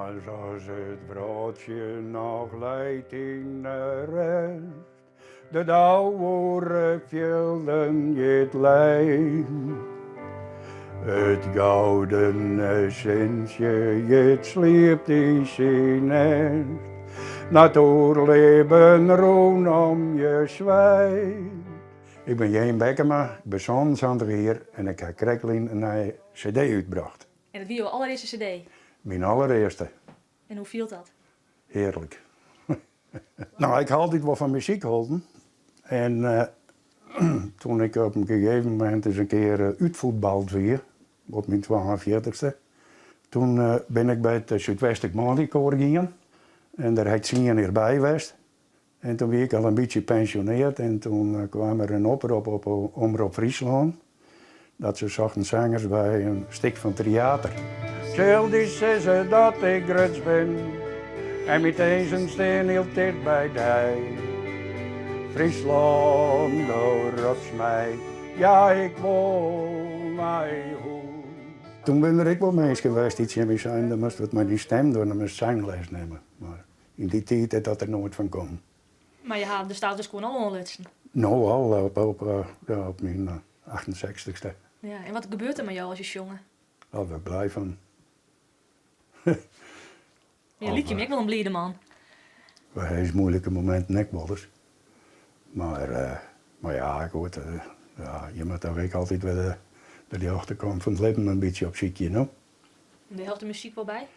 Maar zoals het broodje nog leidt in de rest, de oude velden je het lijm. Het gouden essentje, het sleept in zijn nest. Natuurleven rondom je zwijn. Ik ben Jeen Bekkema, ik ben zonshandelier en ik heb Krekkelin een cd uitgebracht. En dat was jouw allereerste cd? Mijn allereerste. En hoe viel dat? Heerlijk. Nou, ik had altijd wel van muziek gehouden. En toen ik op een gegeven moment eens een keer uitvoetbald weer, op mijn 42e. Toen ben ik bij het Zuidwestelijk Manlikoor gegaan. En daar heb ik 10 jaar bij geweest. En toen werd ik al een beetje gepensioneerd en toen kwam er een oproep op Omroep Friesland. Dat ze zochten zangers bij een stuk van theater. Zul die zeggen dat ik ruts ben en met deze steen heel dicht bij dij. Friesland, rots mij, ja ik woon mij hoe. Toen ben ik wel mensen geweest die in zijn, dan moest het maar die stem door, dan moest zangles nemen. Maar in die tijd had dat er nooit van komen. Maar je had de staat dus gewoon al onlutsen. Nou, al op mijn 68ste. Ja, en wat gebeurt er met jou als je jongen? Daar ben ik blij van. Je liet je me ook wel een bliede man. Hij is moeilijke momenten nek wel eens. Maar ja, goed, ja, je moet daar ook altijd weer bij de achterkant van het leven een beetje op ziekje, no? En daar helpt de muziek wel bij?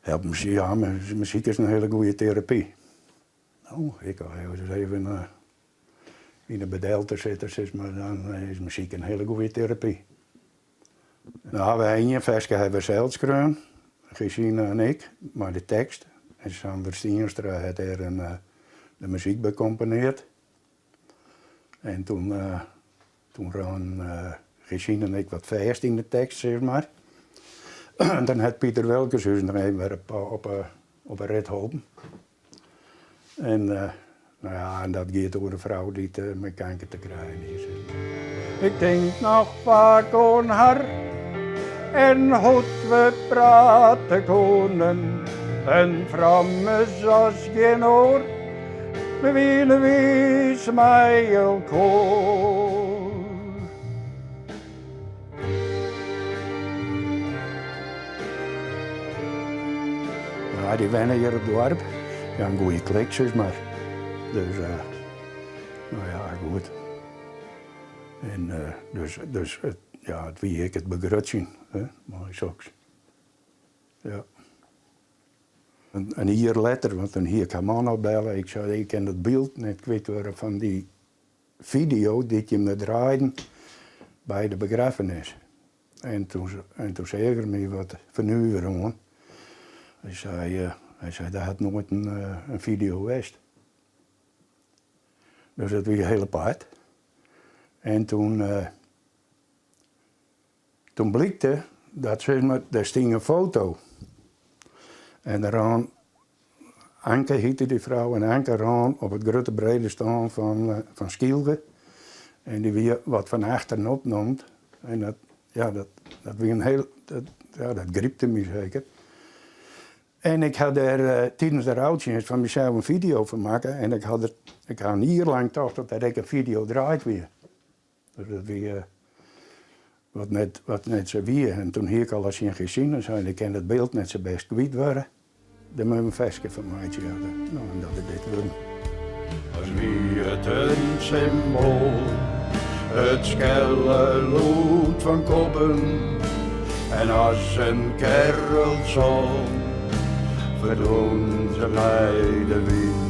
Helpt muziek, ja, muziek is een hele goede therapie. Nou, ik kan eens even in een bedeelte zitten, zeg maar, dan is muziek een hele goede therapie. Nou, we hebben een versje hebben zelf geschreven, Gesine en ik, maar de tekst. En Sander Stienstra had er de muziek bij gecomponeerd. En toen ran Gesine en ik wat verst in de tekst, zeg maar. En dan had Pieter Welkens dus nog even op een rit helpen. En nou ja, en dat gaat door een vrouw die met kanker te krijgen is. Ik denk nog vaak aan haar en hoe we praten konden. En vrouwen zoals geen oor, we willen wees mij elkaar. Ja, die wennen hier op het dorp. Ja, een goede klik, zeg maar. Dus, nou ja, goed. En dus ja, het wie ik het begrutsen, maar zoks. Ja. Een jaar later, want dan hier kan man opbellen, ik zei, ik ken het beeld net kwijt worden van die video die je me draaide bij de begrafenis. En toen zei ik er me wat vernuiveren. Hij zei, dat had nooit een video geweest. Dus dat was heel apart. En toen blikte dat zeg maar, daar sting een foto. En daaraan, Anke heette die vrouw, en Anke ran op het grote brede staan van Schielge. En die weer wat van achteren opnoemt. En dat weer een heel, dat gripte me zeker. En ik had er tijdens de rouwtjes van mezelf een video van maken. En ik had een jaar lang toch dat ik een video draait weer. Dus dat weer wat net zo weer. En toen hier ik al als je gezien en zei ik ken het beeld net zo best kwijt worden. Dan moet je een vestje van mij hadden. Nou, en dat ik dit wil. Als wie het een symbool, het schelle lood van koppen. En als een kerel zong, verdoen ze mij de wind.